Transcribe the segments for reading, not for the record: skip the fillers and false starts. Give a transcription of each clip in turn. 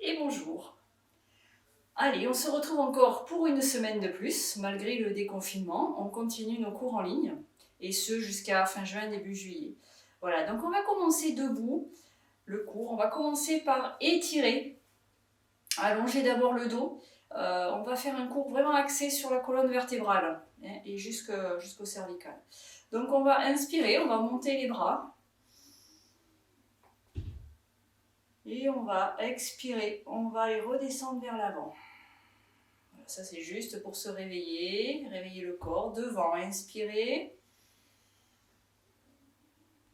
et bonjour. Allez, on se retrouve encore pour une semaine de plus, malgré le déconfinement. On continue nos cours en ligne, et ce jusqu'à fin juin, début juillet. Voilà, donc on va commencer debout le cours. On va commencer par étirer, allonger d'abord le dos. On va faire un cours vraiment axé sur la colonne vertébrale et jusqu'au cervical. Donc on va inspirer, on va monter les bras. Et on va expirer, on va les redescendre vers l'avant. Voilà, ça c'est juste pour se réveiller, réveiller le corps. Devant, inspirer.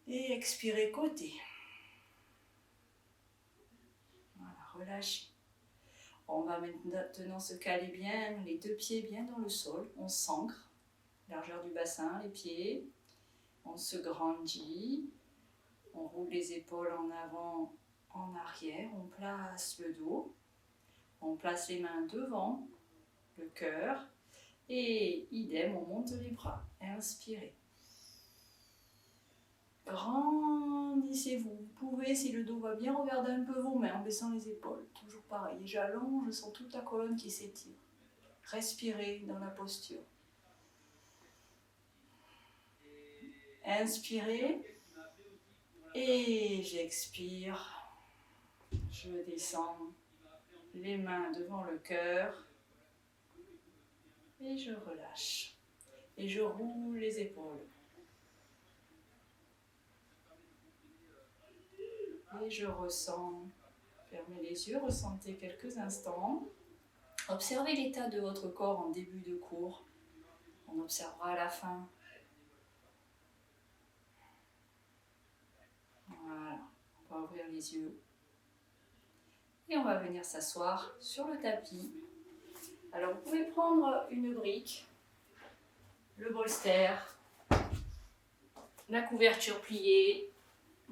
Et expirer côté. Voilà, relâchez. On va maintenant se caler bien, les deux pieds bien dans le sol. On s'ancre, largeur du bassin, les pieds. On se grandit. On roule les épaules en avant, en arrière. On place le dos. On place les mains devant le cœur. Et idem, on monte les bras. Inspirez. Grandissez-vous. Vous pouvez, si le dos va bien, regarder un peu vos mains en baissant les épaules. Toujours pareil. Et j'allonge, je sens toute la colonne qui s'étire. Respirez dans la posture. Inspirez. Et j'expire. Je descends. Les mains devant le cœur. Et je relâche. Et je roule les épaules. Et je ressens. Fermez les yeux, ressentez quelques instants. Observez l'état de votre corps en début de cours. On observera à la fin. Voilà, on va ouvrir les yeux. Et on va venir s'asseoir sur le tapis. Alors vous pouvez prendre une brique, le bolster, la couverture pliée.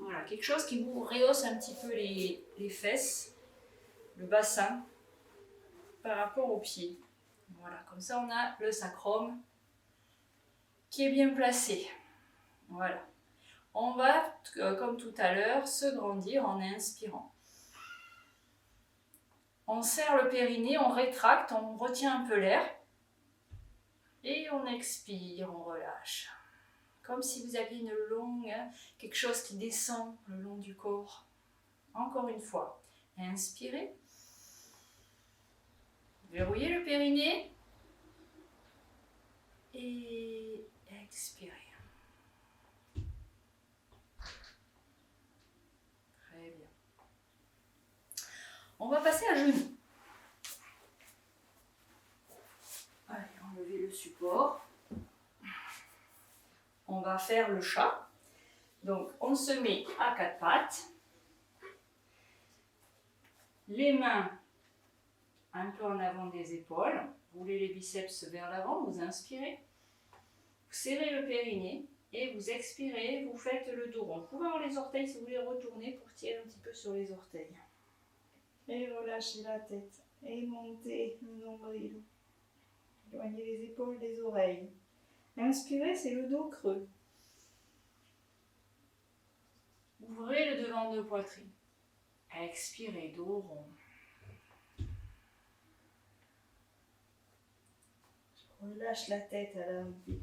Voilà, quelque chose qui vous rehausse un petit peu les fesses, le bassin, par rapport aux pieds. Voilà, comme ça on a le sacrum qui est bien placé. Voilà. On va, comme tout à l'heure, se grandir en inspirant. On serre le périnée, on rétracte, on retient un peu l'air. Et on expire, on relâche. Comme si vous aviez une longue, quelque chose qui descend le long du corps. Encore une fois. Inspirez. Verrouillez le périnée. Et expirez. Très bien. On va passer à genoux. Allez, enlevez le support. On va faire le chat. Donc, on se met à quatre pattes. Les mains un peu en avant des épaules. Roulez les biceps vers l'avant, vous inspirez. Vous serrez le périnée et vous expirez, vous faites le dos rond. Vous pouvez avoir les orteils si vous voulez retourner pour tirer un petit peu sur les orteils. Et relâchez la tête. Et montez le nombril. Éloignez les épaules des oreilles. Inspirez, c'est le dos creux. Ouvrez le devant de poitrine. Expirez, dos rond. Je relâche la tête à l'arrivée.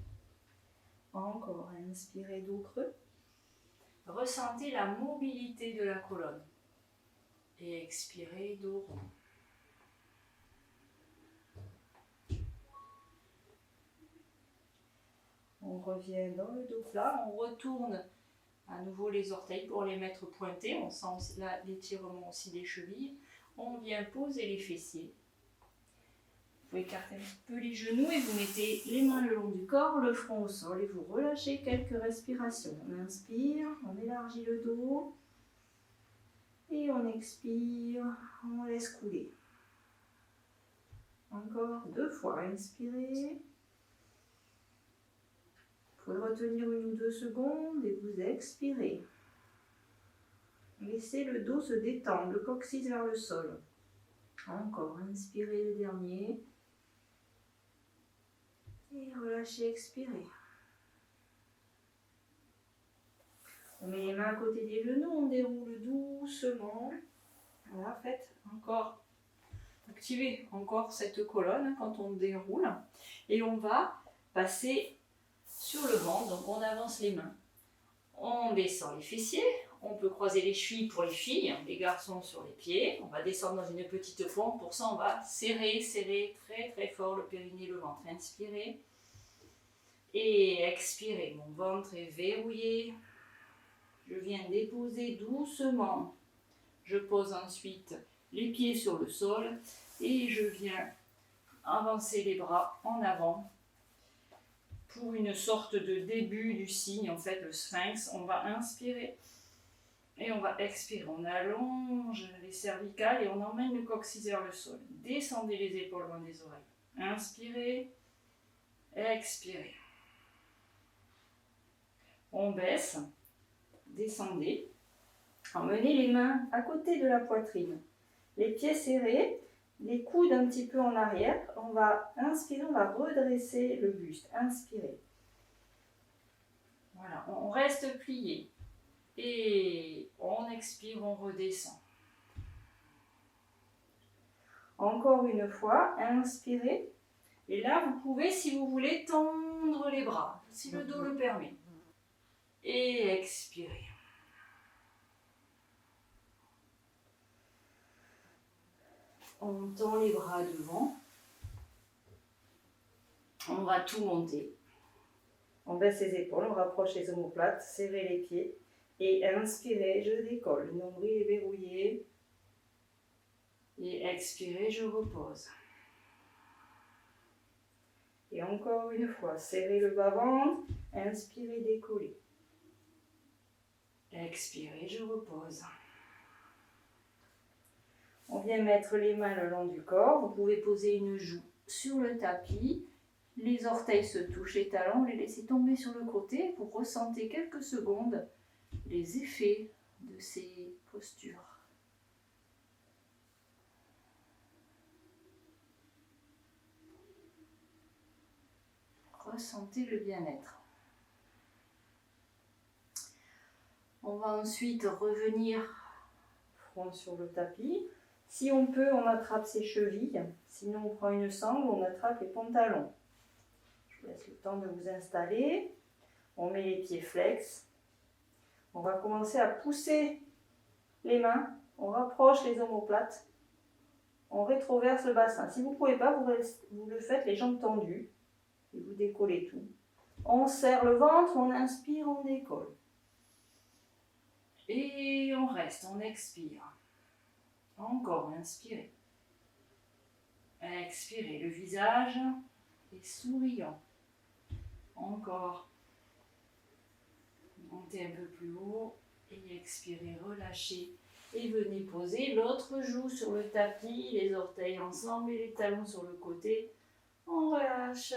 Encore, inspirez, dos creux. Ressentez la mobilité de la colonne. Et expirez, dos rond. On revient dans le dos plat, on retourne à nouveau les orteils pour les mettre pointés. On sent là l'étirement aussi des chevilles. On vient poser les fessiers. Vous pouvez écarter un petit peu les genoux et vous mettez les mains le long du corps, le front au sol et vous relâchez quelques respirations. On inspire, on élargit le dos et on expire, on laisse couler. Encore 2 fois, inspirez. Vous pouvez retenir 1 ou 2 secondes et vous expirez. Laissez le dos se détendre, le coccyx vers le sol. Encore, inspirez le dernier. Et relâchez, expirez. On met les mains à côté des genoux, on déroule doucement. Voilà, faites encore, activez encore cette colonne quand on déroule. Et on va passer sur le ventre, donc on avance les mains. On descend les fessiers, on peut croiser les chevilles pour les filles, les garçons sur les pieds. On va descendre dans une petite pompe, pour ça on va serrer très très fort le périnée, le ventre. Inspirez et expirez, mon ventre est verrouillé. Je viens déposer doucement. Je pose ensuite les pieds sur le sol et je viens avancer les bras en avant pour une sorte de début du signe, en fait, le sphinx. On va inspirer et on va expirer. On allonge les cervicales et on emmène le coccyx vers le sol. Descendez les épaules loin des oreilles. Inspirez, expirez. On baisse, descendez. Emmenez les mains à côté de la poitrine. Les pieds serrés, les coudes un petit peu en arrière. On va inspirer, on va redresser le buste. Inspirez. Voilà, on reste plié. Et on expire, on redescend. Encore une fois, inspirez. Et là, vous pouvez, si vous voulez, tendre les bras, si le dos le permet. Et expirez. On tend les bras devant. On va tout monter. On baisse les épaules, on rapproche les omoplates, serrez les pieds. Et inspirez, je décolle. Le nombril est verrouillé. Et expirez, je repose. Et encore une fois, serrez le bas-ventre. Inspirez, décollez. Expirez, je repose. On vient mettre les mains le long du corps. Vous pouvez poser une joue sur le tapis. Les orteils se touchent, les talons, les laisser tomber sur le côté. Vous ressentez quelques secondes les effets de ces postures. Ressentez le bien-être. On va ensuite revenir front sur le tapis. Si on peut, on attrape ses chevilles. Sinon, on prend une sangle, on attrape les pantalons. Je vous laisse le temps de vous installer. On met les pieds flex. On va commencer à pousser les mains. On rapproche les omoplates. On rétroverse le bassin. Si vous ne pouvez pas, vous le faites les jambes tendues. Et vous décollez tout. On serre le ventre, on inspire, on décolle. Et on reste, on expire. Encore, inspirez. Expirez, le visage est souriant. Encore. Montez un peu plus haut et expirez, relâchez. Et venez poser l'autre joue sur le tapis, les orteils ensemble et les talons sur le côté. On relâche.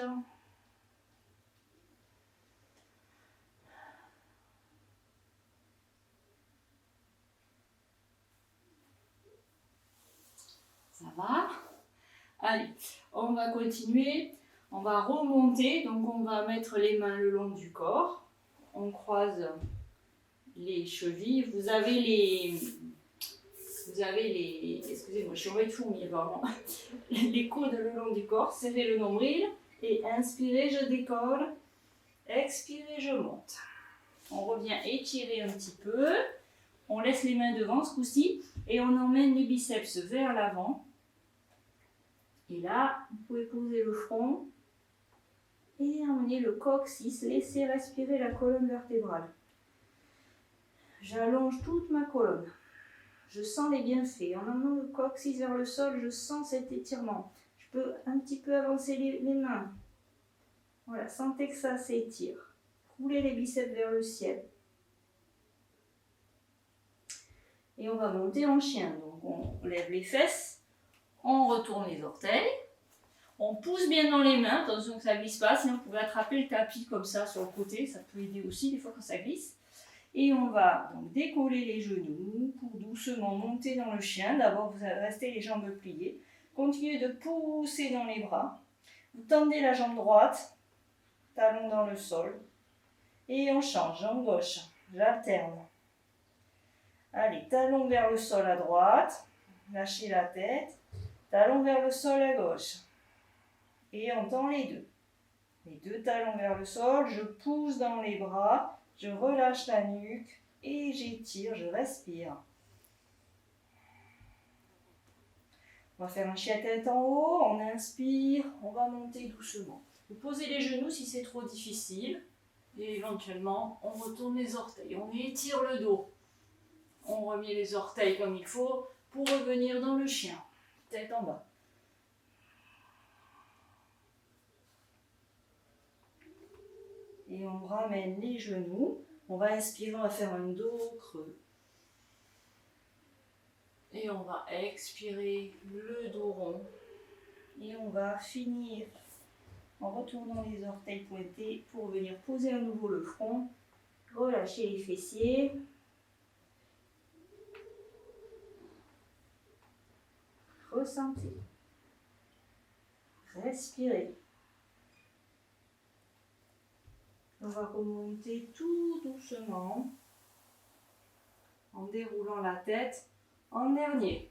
Ça va? Allez, on va continuer. On va remonter. Donc, on va mettre les mains le long du corps. On croise les chevilles. Vous avez les... Excusez-moi, je suis envoyée de fourmis, vraiment. Les coudes le long du corps. Serrez le nombril. Et inspirez, je décolle. Expirez, je monte. On revient étirer un petit peu. On laisse les mains devant ce coup-ci. Et on emmène les biceps vers l'avant. Et là, vous pouvez poser le front et emmener le coccyx. Laissez respirer la colonne vertébrale. J'allonge toute ma colonne. Je sens les bienfaits. En emmenant le coccyx vers le sol, je sens cet étirement. Je peux un petit peu avancer les mains. Voilà, sentez que ça s'étire. Roulez les biceps vers le ciel. Et on va monter en chien. Donc on lève les fesses. On retourne les orteils, on pousse bien dans les mains, attention que ça ne glisse pas, sinon vous pouvez attraper le tapis comme ça sur le côté, ça peut aider aussi des fois quand ça glisse. Et on va donc décoller les genoux pour doucement monter dans le chien. D'abord vous restez les jambes pliées, continuez de pousser dans les bras, vous tendez la jambe droite, talon dans le sol, et on change, jambe gauche, j'alterne. Allez, talon vers le sol à droite. lâchez la tête, talons vers le sol à gauche. Et on tend les deux. Les deux talons vers le sol, je pousse dans les bras, je relâche la nuque et j'étire, je respire. On va faire un chien tête en haut, on inspire, on va monter doucement. Vous posez les genoux si c'est trop difficile et éventuellement on retourne les orteils, on étire le dos. On remet les orteils comme il faut pour revenir dans le chien. Tête en bas. Et on ramène les genoux. On va inspirer, on va faire un dos creux. Et on va expirer le dos rond. Et on va finir en retournant les orteils pointés pour venir poser à nouveau le front. Relâcher les fessiers. Ressentez. Respirez. On va remonter tout doucement en déroulant la tête en dernier.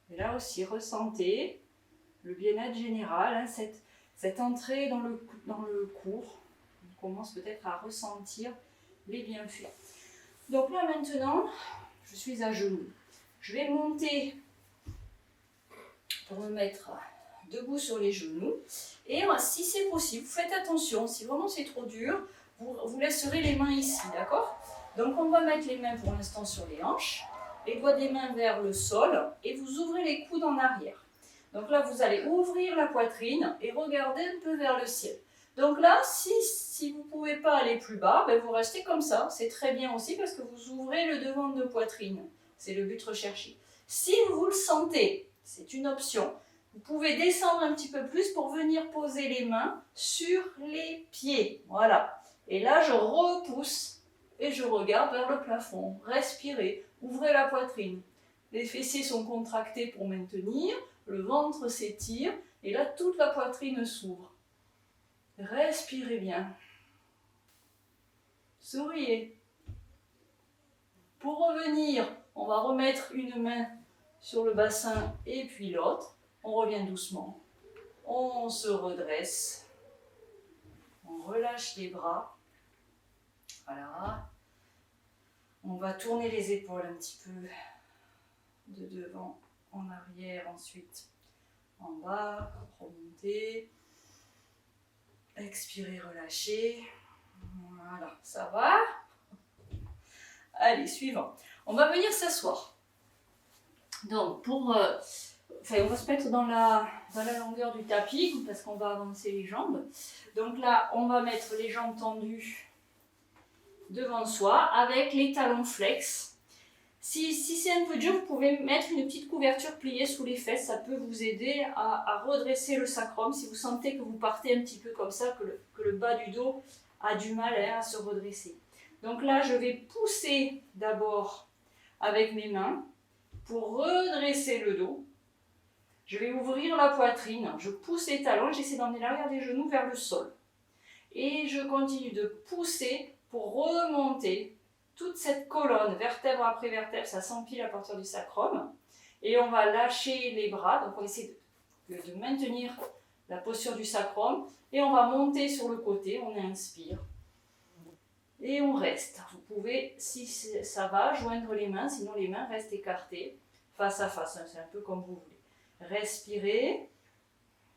Et là aussi, ressentez le bien-être général, hein, cette entrée dans le cours. On commence peut-être à ressentir les bienfaits. Donc là maintenant, je suis à genoux. Je vais monter pour me mettre debout sur les genoux. Et si c'est possible, faites attention, si vraiment c'est trop dur, vous laisserez les mains ici, d'accord? Donc on va mettre les mains pour l'instant sur les hanches, les doigts des mains vers le sol et vous ouvrez les coudes en arrière. Donc là vous allez ouvrir la poitrine et regarder un peu vers le ciel. Donc là, si vous ne pouvez pas aller plus bas, ben vous restez comme ça, c'est très bien aussi parce que vous ouvrez le devant de poitrine. C'est le but recherché. Si vous le sentez, c'est une option. Vous pouvez descendre un petit peu plus pour venir poser les mains sur les pieds. Voilà. Et là, je repousse et je regarde vers le plafond. Respirez. Ouvrez la poitrine. Les fessiers sont contractés pour maintenir. Le ventre s'étire. Et là, toute la poitrine s'ouvre. Respirez bien. Souriez. Pour revenir, on va remettre une main sur le bassin et puis l'autre. On revient doucement, on se redresse, on relâche les bras, voilà. On va tourner les épaules un petit peu de devant en arrière, ensuite en bas, remonter, expirer, relâcher, voilà, ça va. Allez, suivant. On va venir s'asseoir. Donc, on va se mettre dans la longueur du tapis parce qu'on va avancer les jambes. Donc là, on va mettre les jambes tendues devant soi avec les talons flex. Si c'est un peu dur, vous pouvez mettre une petite couverture pliée sous les fesses. Ça peut vous aider à redresser le sacrum. Si vous sentez que vous partez un petit peu comme ça, que le bas du dos a du mal à se redresser. Donc là, je vais pousser d'abord avec mes mains pour redresser le dos. Je vais ouvrir la poitrine, je pousse les talons, j'essaie d'emmener l'arrière des genoux vers le sol. Et je continue de pousser pour remonter toute cette colonne, vertèbre après vertèbre, ça s'empile à partir du sacrum. Et on va lâcher les bras, donc on essaie de maintenir la posture du sacrum. Et on va monter sur le côté, on inspire. Et on reste. Vous pouvez, si ça va, joindre les mains, sinon les mains restent écartées, face à face, hein, c'est un peu comme vous voulez. Respirez,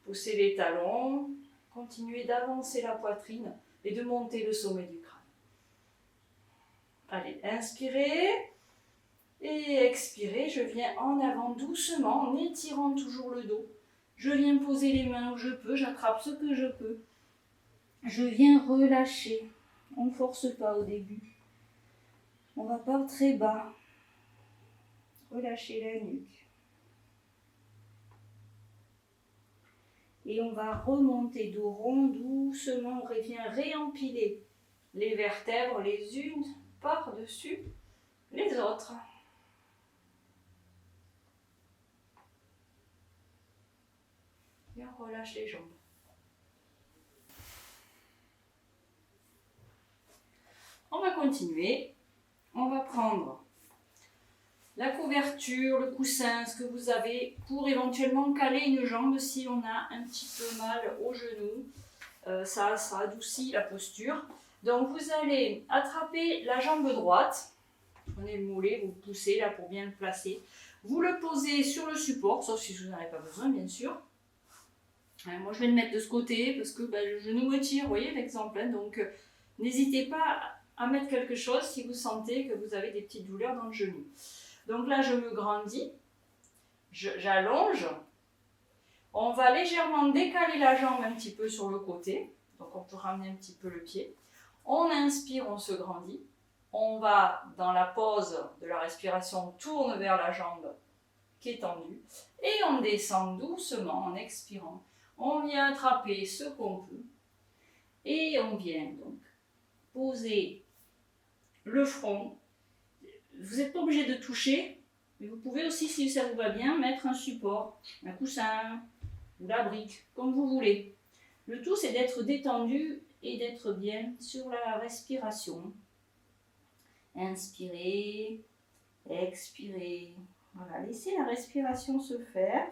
poussez les talons, continuez d'avancer la poitrine et de monter le sommet du crâne. Allez, inspirez et expirez, je viens en avant doucement en étirant toujours le dos. Je viens poser les mains où je peux, j'attrape ce que je peux. Je viens relâcher, on ne force pas au début. On va pas très bas. Relâchez la nuque. Et on va remonter dos rond doucement, on vient réempiler les vertèbres les unes par-dessus les autres. Et on relâche les jambes. On va continuer. On va prendre la couverture, le coussin, ce que vous avez pour éventuellement caler une jambe si on a un petit peu mal au genou. Ça adoucit la posture. Donc vous allez attraper la jambe droite, prenez le mollet, vous le poussez là pour bien le placer. Vous le posez sur le support, sauf si vous n'en avez pas besoin bien sûr. Moi je vais le mettre de ce côté parce que le genou me tire, vous voyez l'exemple. Donc n'hésitez pas à mettre quelque chose si vous sentez que vous avez des petites douleurs dans le genou. Donc là je me grandis, j'allonge. On va légèrement décaler la jambe un petit peu sur le côté. Donc on peut ramener un petit peu le pied. On inspire, on se grandit. On va dans la pause de la respiration, on tourne vers la jambe qui est tendue. Et on descend doucement en expirant. On vient attraper ce qu'on peut. Et on vient donc poser le front. Vous n'êtes pas obligé de toucher, mais vous pouvez aussi, si ça vous va bien, mettre un support, un coussin ou la brique, comme vous voulez. Le tout, c'est d'être détendu et d'être bien sur la respiration. Inspirez, expirez. Voilà, laissez la respiration se faire.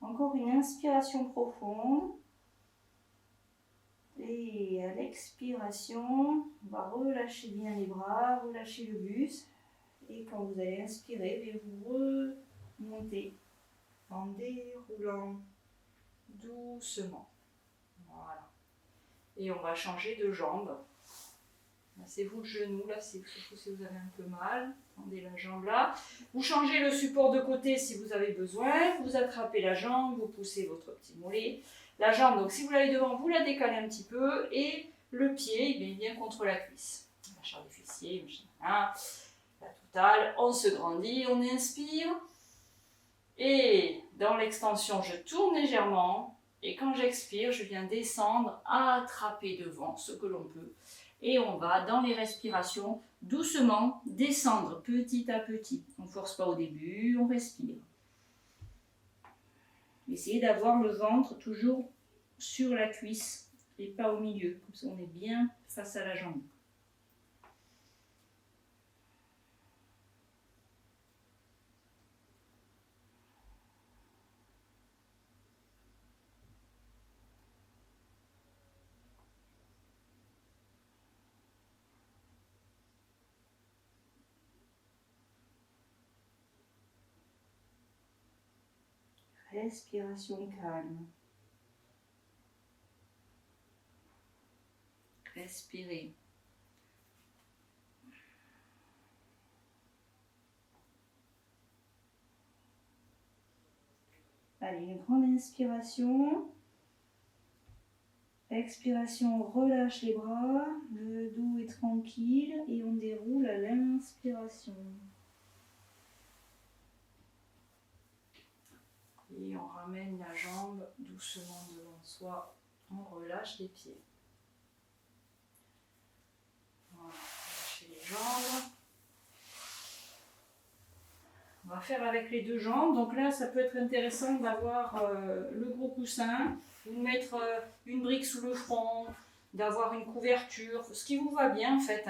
Encore une inspiration profonde. Et à l'expiration, on va relâcher bien les bras, relâcher le buste. Et quand vous allez inspirer, vous remontez en déroulant doucement. Voilà. Et on va changer de jambe. C'est vous le genou, là, surtout si vous avez un peu mal. Tendez la jambe là. Vous changez le support de côté si vous avez besoin. Vous attrapez la jambe, vous poussez votre petit mollet. La jambe, donc si vous l'avez devant, vous la décalez un petit peu. Et le pied, il est bien contre la cuisse. La chair des fessiers, la totale. On se grandit, on inspire. Et dans l'extension, je tourne légèrement. Et quand j'expire, je viens descendre, attraper devant ce que l'on peut. Et on va, dans les respirations, doucement descendre petit à petit. On ne force pas au début, on respire. Essayez d'avoir le ventre toujours sur la cuisse et pas au milieu. Comme ça, on est bien face à la jambe. Respiration calme. Respirez. Allez, une grande inspiration. Expiration, on relâche les bras. Le dos est tranquille et on déroule à l'inspiration. Et on ramène la jambe doucement devant soi. On relâche les pieds. Voilà, relâchez les jambes. On va faire avec les deux jambes. Donc là, ça peut être intéressant d'avoir le gros coussin, ou mettre une brique sous le front, d'avoir une couverture, ce qui vous va bien en fait.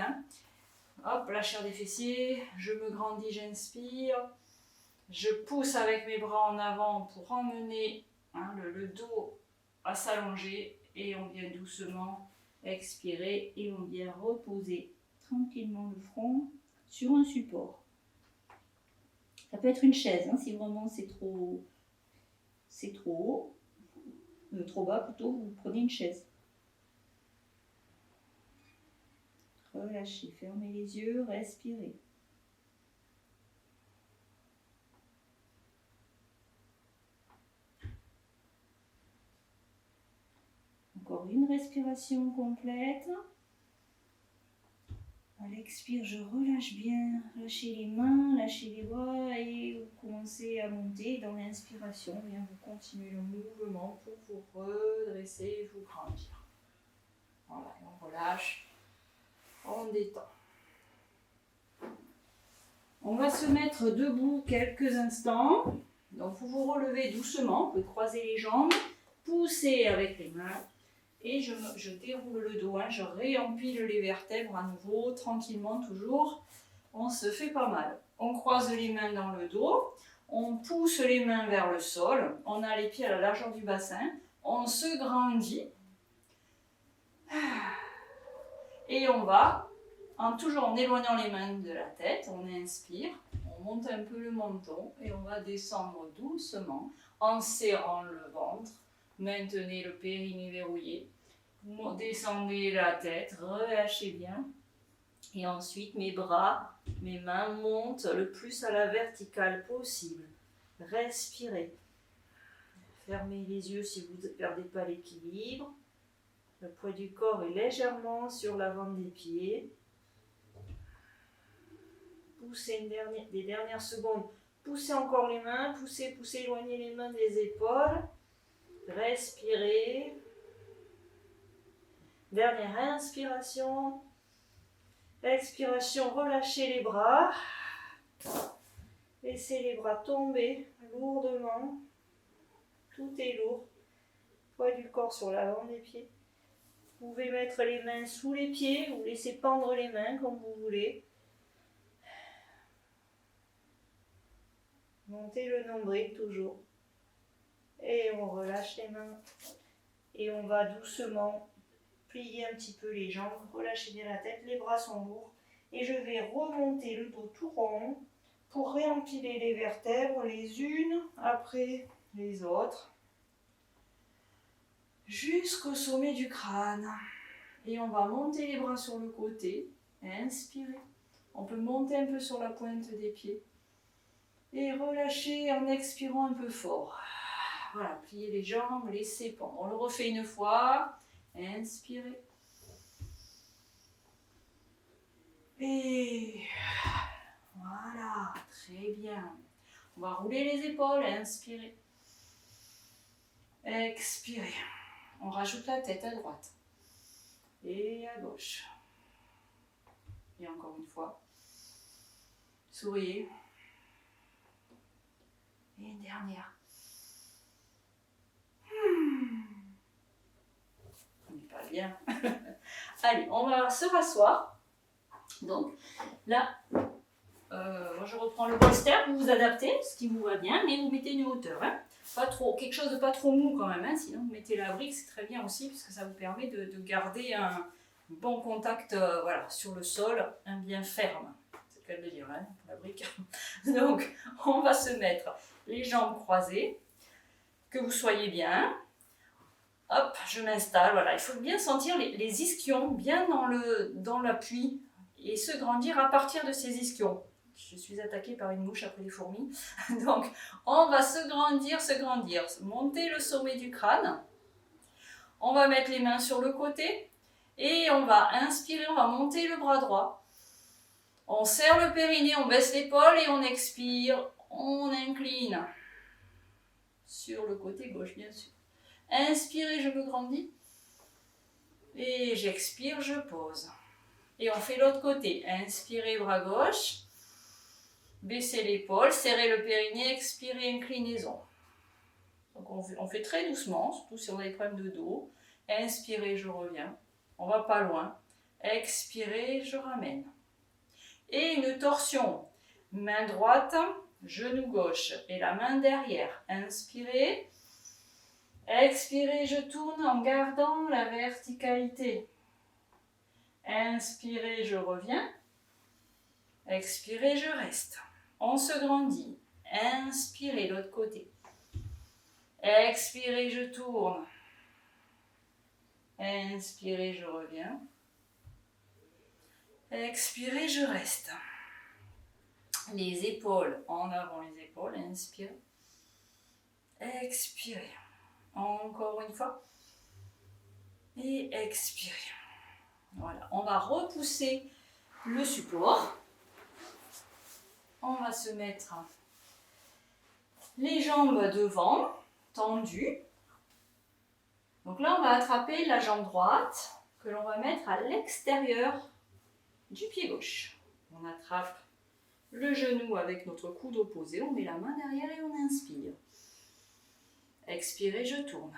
Hop, la chair des fessiers, je me grandis, j'inspire. Je pousse avec mes bras en avant pour emmener le dos à s'allonger et on vient doucement expirer et on vient reposer tranquillement le front sur un support. Ça peut être une chaise si vraiment c'est trop haut, trop bas plutôt, vous prenez une chaise. Relâchez, fermez les yeux, respirez. Encore une respiration complète. À l'expire, je relâche bien. Lâchez les mains, lâchez les bras et vous commencez à monter. Dans l'inspiration, vous continuez le mouvement pour vous redresser, vous grandir. Voilà, et on relâche, on détend. On va se mettre debout quelques instants. Donc vous vous relevez doucement, vous pouvez croiser les jambes, pousser avec les mains. Et je déroule le dos, hein, je réempile les vertèbres à nouveau, tranquillement toujours. On se fait pas mal. On croise les mains dans le dos, on pousse les mains vers le sol, on a les pieds à la largeur du bassin, on se grandit. Et on va, toujours en éloignant les mains de la tête, on inspire, on monte un peu le menton et on va descendre doucement en serrant le ventre. Maintenez le périnée verrouillé. Descendez la tête, relâchez bien. Et ensuite, mes bras, mes mains montent le plus à la verticale possible. Respirez. Fermez les yeux si vous ne perdez pas l'équilibre. Le poids du corps est légèrement sur l'avant des pieds. Poussez des dernières secondes. Poussez encore les mains. Poussez, éloignez les mains des épaules. Respirez. Dernière inspiration. Expiration, relâchez les bras. Laissez les bras tomber lourdement. Tout est lourd. Poids du corps sur l'avant des pieds. Vous pouvez mettre les mains sous les pieds ou laisser pendre les mains comme vous voulez. Montez le nombril toujours. Et on relâche les mains. Et on va doucement plier un petit peu les jambes, relâchez bien la tête, les bras sont lourds. Et je vais remonter le dos tout rond pour réempiler les vertèbres les unes après les autres jusqu'au sommet du crâne. Et on va monter les bras sur le côté, inspirez. On peut monter un peu sur la pointe des pieds et relâcher en expirant un peu fort. Voilà, pliez les jambes, laissez pendre. On le refait une fois. Inspirez. Et voilà, très bien. On va rouler les épaules, inspirez. Expirez. On rajoute la tête à droite et à gauche. Et encore une fois. Souriez. Et une dernière. On n'est pas bien. Allez, on va se rasseoir. Donc là, moi je reprends le bolster, vous vous adaptez, ce qui vous va bien, mais vous mettez une hauteur. Hein. Pas trop, quelque chose de pas trop mou quand même, hein, sinon vous mettez la brique, c'est très bien aussi, puisque ça vous permet de garder un bon contact voilà, sur le sol, un bien ferme. C'est le cas de le dire, hein, la brique. Donc, on va se mettre les jambes croisées, que vous soyez bien. Hop, je m'installe, voilà, il faut bien sentir les ischions bien dans l'appui et se grandir à partir de ces ischions. Je suis attaquée par une mouche après les fourmis. Donc, on va se grandir, monter le sommet du crâne. On va mettre les mains sur le côté et on va inspirer, on va monter le bras droit. On serre le périnée, on baisse l'épaule et on expire, on incline. Sur le côté gauche, bien sûr. Inspirez, je me grandis. Et j'expire, je pose. Et on fait l'autre côté. Inspirez, bras gauche. Baissez l'épaule, serrez le périnée, expirez, inclinaison. Donc on fait très doucement, surtout si on a des problèmes de dos. Inspirez, je reviens. On va pas loin. Expirez, je ramène. Et une torsion. Main droite, genou gauche et la main derrière. Inspirez. Expirez, je tourne en gardant la verticalité. Inspirez, je reviens. Expirez, je reste. On se grandit. Inspirez, l'autre côté. Expirez, je tourne. Inspirez, je reviens. Expirez, je reste. Les épaules, en avant les épaules. Inspirez. Expirez. Encore une fois. Et expirez. Voilà, on va repousser le support. On va se mettre les jambes devant, tendues. Donc là, on va attraper la jambe droite que l'on va mettre à l'extérieur du pied gauche. On attrape le genou avec notre coude opposé, on met la main derrière et on inspire. Expirez, je tourne.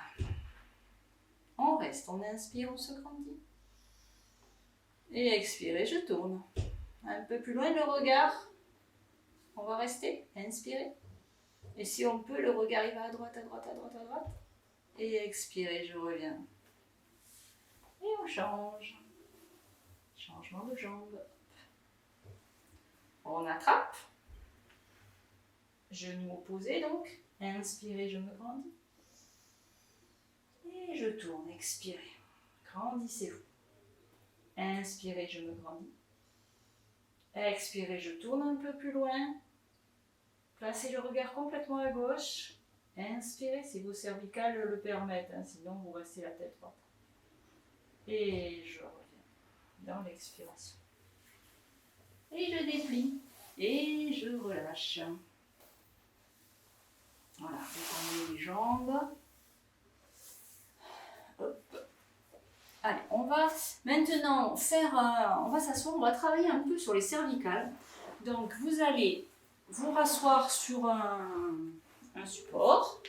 On reste, on inspire, on se grandit. Et expirez, je tourne. Un peu plus loin le regard. On va rester, inspirez. Et si on peut, le regard il va à droite, à droite, à droite, à droite. Et expirez, je reviens. Et on change. Changement de jambe. On attrape. Genou opposé donc. Inspirez, je me grandis. Et je tourne, expirez. Grandissez-vous. Inspirez, je me grandis. Expirez, je tourne un peu plus loin. Placez le regard complètement à gauche. Inspirez si vos cervicales le permettent, hein, sinon vous restez la tête droite. Et je reviens dans l'expiration. Et je déplie. Et je relâche. Voilà, détendez les jambes. Hop. Allez, on va maintenant on va s'asseoir, on va travailler un peu sur les cervicales. Donc vous allez vous rasseoir sur un support.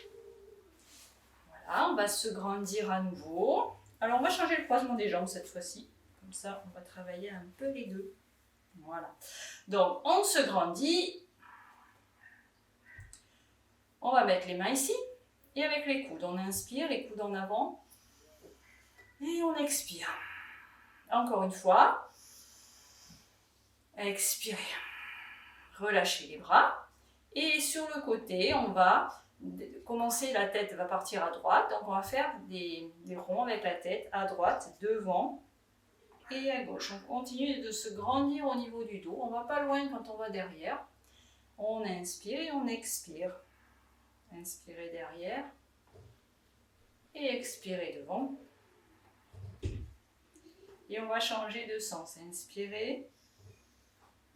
Voilà, on va se grandir à nouveau. Alors on va changer le croisement des jambes cette fois-ci. Comme ça, on va travailler un peu les deux. Voilà. Donc on se grandit. On va mettre les mains ici. Et avec les coudes, on inspire, les coudes en avant. Et on expire. Encore une fois. Expirez. Relâchez les bras. Et sur le côté, on va commencer, la tête va partir à droite. Donc on va faire des ronds avec la tête à droite, devant et à gauche. On continue de se grandir au niveau du dos. On ne va pas loin quand on va derrière. On inspire et on expire. Inspirez derrière. Et expirez devant. Et on va changer de sens. Inspirez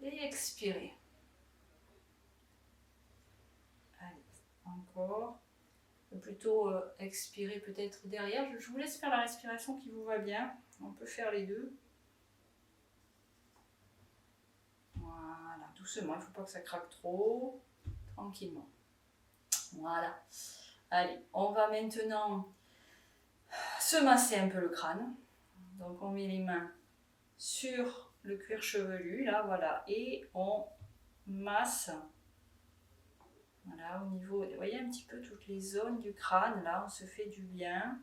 et expirez. Allez, encore. Plutôt expirer peut-être derrière. Je vous laisse faire la respiration qui vous va bien. On peut faire les deux. Voilà, doucement. Il ne faut pas que ça craque trop. Tranquillement. Voilà. Allez, on va maintenant se masser un peu le crâne. Donc on met les mains sur le cuir chevelu, là, voilà, et on masse, voilà, au niveau, vous voyez un petit peu toutes les zones du crâne, là, on se fait du bien,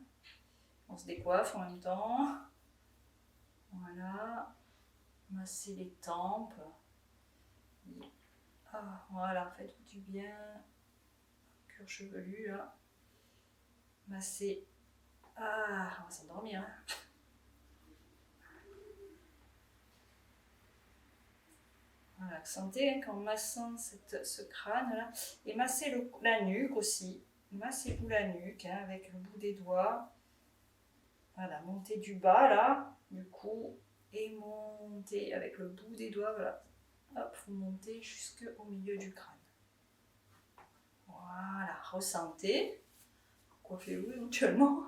on se décoiffe en même temps, voilà, masser les tempes, voilà, faites-vous du bien, cuir chevelu, là, masser, on va s'endormir, hein. Voilà, sentez hein, qu'en massant ce crâne-là, et massez la nuque aussi. Massez-vous la nuque hein, avec le bout des doigts. Voilà, montez du bas là, du cou, et montez avec le bout des doigts, voilà. Hop, vous montez jusqu'au milieu du crâne. Voilà, ressentez. Coiffez-vous éventuellement.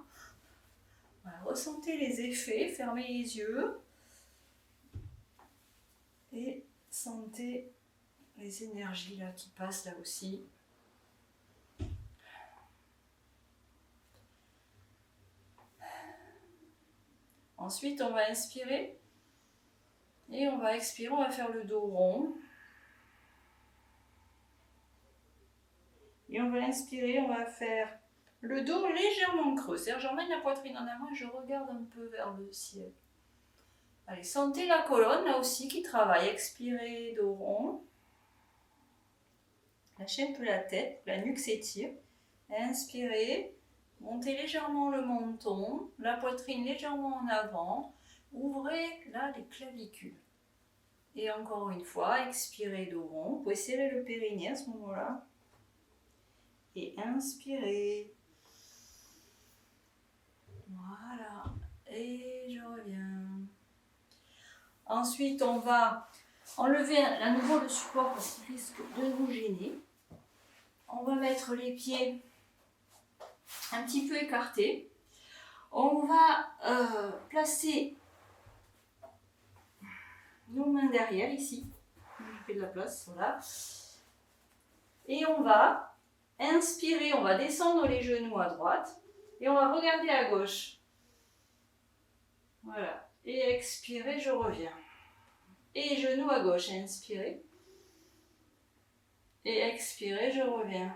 Voilà, ressentez les effets, fermez les yeux. Et sentez les énergies là qui passent là aussi. Ensuite, on va inspirer et on va expirer. On va faire le dos rond. Et on va inspirer, on va faire le dos légèrement creux. C'est-à-dire, j'emmène la poitrine en avant et je regarde un peu vers le ciel. Allez, sentez la colonne là aussi qui travaille. Expirez, dos rond. Lâchez un peu la tête, la nuque s'étire. Inspirez, montez légèrement le menton, la poitrine légèrement en avant. Ouvrez là les clavicules. Et encore une fois, expirez, dos rond. Vous pouvez serrer le périnée à ce moment-là. Et inspirez. Voilà. Et je reviens. Ensuite, on va enlever à nouveau le support parce qu'il risque de nous gêner. On va mettre les pieds un petit peu écartés. On va placer nos mains derrière ici. pris de la place, voilà. Et on va inspirer, on va descendre les genoux à droite et on va regarder à gauche. Voilà. Et expirer, je reviens. Et genoux à gauche, inspirez. Et expirez, je reviens.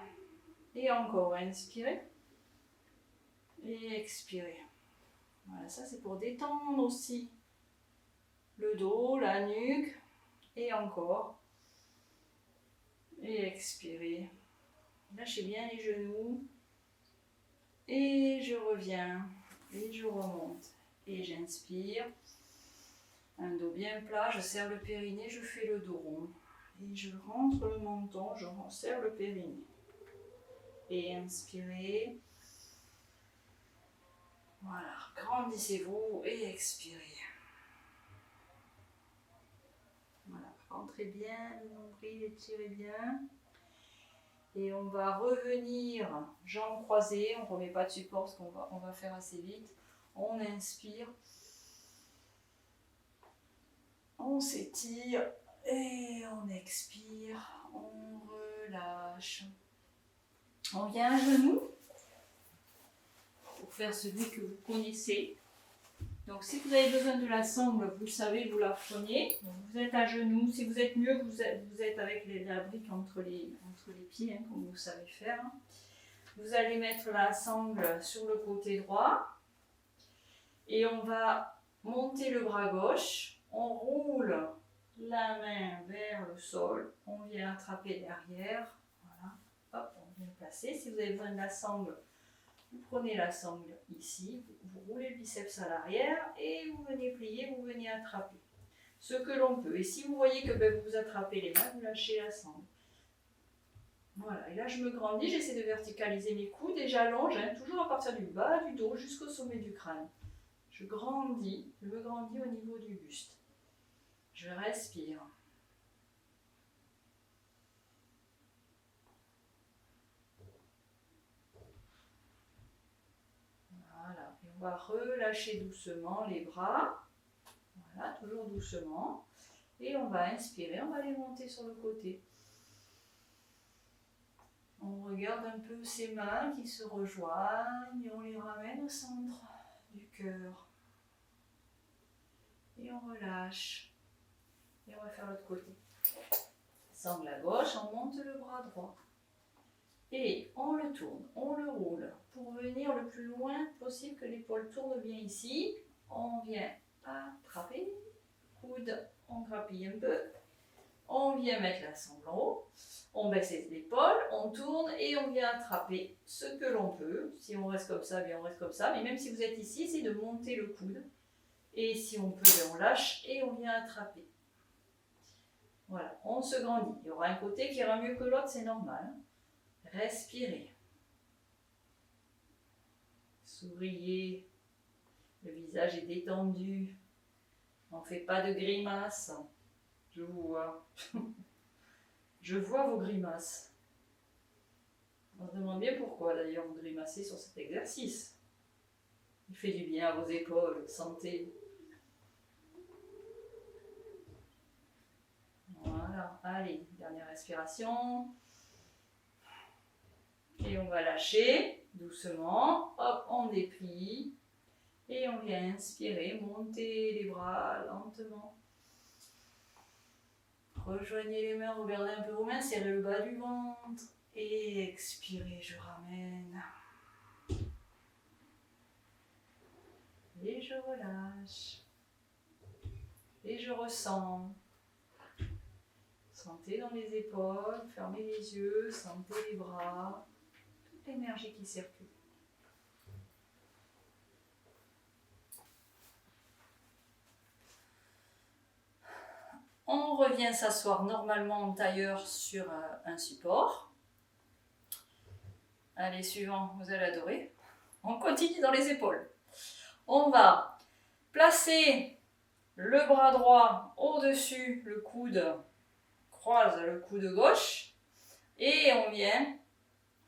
Et encore, inspirez. Et expirez. Voilà, ça c'est pour détendre aussi le dos, la nuque. Et encore. Et expirez. Lâchez bien les genoux. Et je reviens. Et je remonte. Et j'inspire. Un dos bien plat, je serre le périnée, je fais le dos rond. Et je rentre le menton, je resserre le périnée. Et inspirez. Voilà, grandissez-vous et expirez. Voilà, rentrez bien, le nombril, étirez bien. Et on va revenir, jambes croisées, on ne remet pas de support parce qu'on va faire assez vite. On inspire. On s'étire et on expire, on relâche. On vient à genoux pour faire celui que vous connaissez. Donc si vous avez besoin de la sangle, vous le savez, vous la prenez. Donc, vous êtes à genoux. Si vous êtes mieux, vous êtes avec la brique entre les pieds, hein, comme vous savez faire. Vous allez mettre la sangle sur le côté droit. Et on va monter le bras gauche. On roule la main vers le sol. On vient attraper derrière. Voilà. Hop, on vient placer. Si vous avez besoin de la sangle, vous prenez la sangle ici, vous roulez le biceps à l'arrière et vous venez plier, vous venez attraper. Ce que l'on peut. Et si vous voyez que vous attrapez les mains, vous lâchez la sangle. Voilà, et là je me grandis, j'essaie de verticaliser mes coudes et j'allonge, hein, toujours à partir du bas du dos jusqu'au sommet du crâne. Je me grandis au niveau du buste. Je respire. Voilà, et on va relâcher doucement les bras. Voilà, toujours doucement. Et on va inspirer, on va les monter sur le côté. On regarde un peu ses mains qui se rejoignent et on les ramène au centre du cœur. Et on relâche. Et on va faire l'autre côté. Sangle à gauche, on monte le bras droit. Et on le tourne, on le roule pour venir le plus loin possible que l'épaule tourne bien ici. On vient attraper, coude, on grappille un peu. On vient mettre la sangle en haut. On baisse les épaules, on tourne et on vient attraper ce que l'on peut. Si on reste comme ça, bien on reste comme ça. Mais même si vous êtes ici, essayez de monter le coude. Et si on peut, bien on lâche et on vient attraper. Voilà, on se grandit. Il y aura un côté qui ira mieux que l'autre, c'est normal. Respirez. Souriez. Le visage est détendu. On ne fait pas de grimaces. Je vous vois. Je vois vos grimaces. On se demande bien pourquoi d'ailleurs vous grimacez sur cet exercice. Il fait du bien à vos épaules. Santé. Voilà. Allez, dernière respiration. Et on va lâcher doucement. Hop, on déplie. Et on vient inspirer, monter les bras lentement. Rejoignez les mains, regardez un peu vos mains, serrez le bas du ventre. Et expirez, je ramène. Et je relâche. Et je ressens. Sentez dans les épaules, fermez les yeux, sentez les bras. Toute l'énergie qui circule. On revient s'asseoir normalement en tailleur sur un support. Allez, suivant, vous allez adorer. On continue dans les épaules. On va placer le bras droit au-dessus, le coude, croise le coude gauche. Et on vient,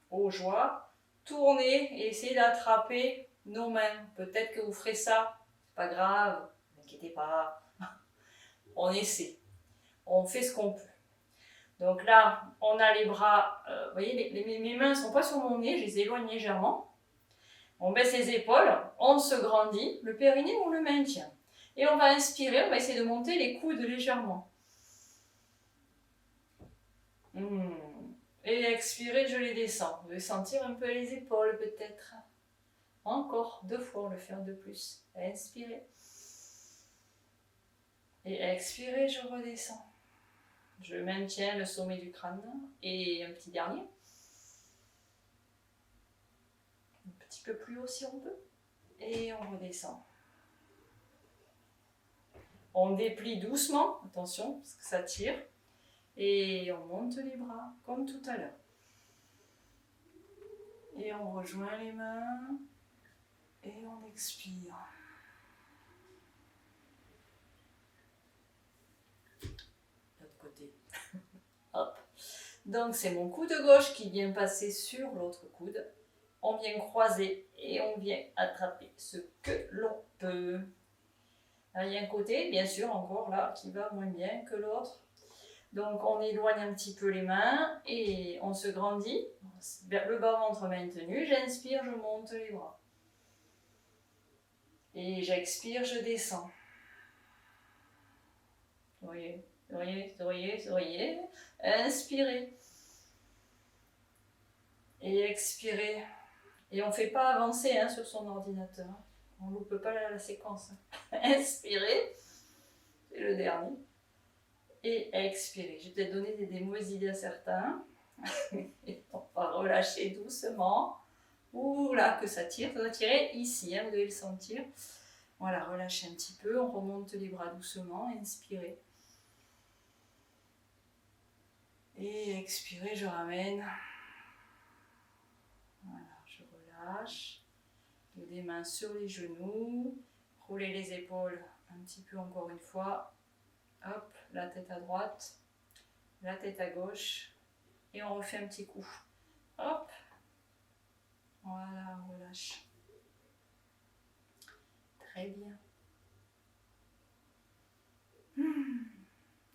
aux joies, tourner et essayer d'attraper nos mains. Peut-être que vous ferez ça, c'est pas grave, ne vous inquiétez pas. On essaie. On fait ce qu'on peut. Donc là, on a les bras, vous voyez, mes mains ne sont pas sur mon nez, je les éloigne légèrement. On baisse les épaules, on se grandit, le périnée, on le maintient. Et on va inspirer, on va essayer de monter les coudes légèrement. Et expirer, je les descends. Vous allez sentir un peu les épaules peut-être. Encore 2 fois, on le fait un de plus. Inspirez. Et expirez, je redescends. Je maintiens le sommet du crâne. Et un petit dernier. Un petit peu plus haut si on peut. Et on redescend. On déplie doucement, attention, parce que ça tire. Et on monte les bras, comme tout à l'heure. Et on rejoint les mains. Et on expire. L'autre côté. Hop. Donc c'est mon coude gauche qui vient passer sur l'autre coude. On vient croiser et on vient attraper ce que l'on peut. Là, il y a un côté, bien sûr, encore là, qui va moins bien que l'autre. Donc on éloigne un petit peu les mains et on se grandit. Le bas-ventre maintenu. J'inspire, je monte les bras. Et j'expire, je descends. Souriez, souriez, souriez, souriez. Inspirez. Et expirez. Et on ne fait pas avancer sur son ordinateur. On ne loupe pas la séquence. Inspirez. C'est le dernier. Et expirez. Je vais peut-être donner des mauvaises idées à certains. Et on va relâcher doucement. Ouh là, que ça tire. Ça va tirer ici, vous devez le sentir. Voilà, relâchez un petit peu. On remonte les bras doucement. Inspirez. Et expirez, je ramène. Voilà, je relâche. Les mains sur les genoux. Roulez les épaules un petit peu encore une fois. Hop, la tête à droite. La tête à gauche. Et on refait un petit coup. Hop. Voilà, on relâche. Très bien.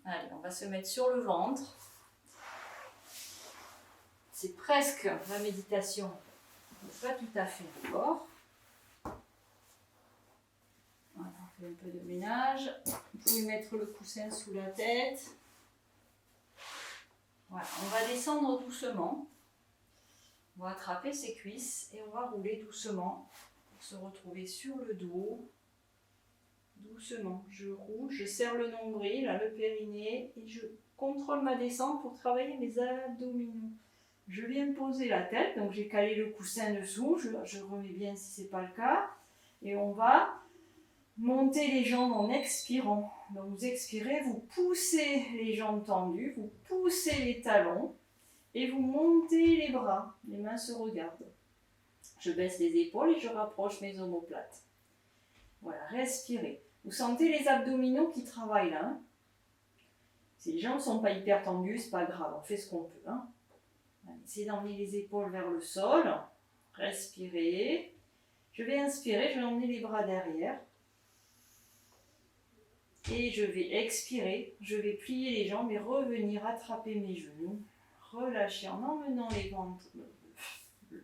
Allez, on va se mettre sur le ventre. C'est presque la méditation. Pas tout à fait encore. Voilà, on fait un peu de ménage. Vous pouvez mettre le coussin sous la tête. Voilà, on va descendre doucement. On va attraper ses cuisses et on va rouler doucement pour se retrouver sur le dos. Doucement, je roule, je serre le nombril, le périnée et je contrôle ma descente pour travailler mes abdominaux. Je viens poser la tête, donc j'ai calé le coussin dessous, je remets bien si ce n'est pas le cas. Et on va monter les jambes en expirant. Donc vous expirez, vous poussez les jambes tendues, vous poussez les talons et vous montez les bras. Les mains se regardent. Je baisse les épaules et je rapproche mes omoplates. Voilà, respirez. Vous sentez les abdominaux qui travaillent là. Si les jambes ne sont pas hyper tendues, c'est pas grave, on fait ce qu'on peut. Essayez d'emmener les épaules vers le sol. Respirez. Je vais inspirer, je vais emmener les bras derrière. Et je vais expirer. Je vais plier les jambes et revenir attraper mes genoux. Relâcher en emmenant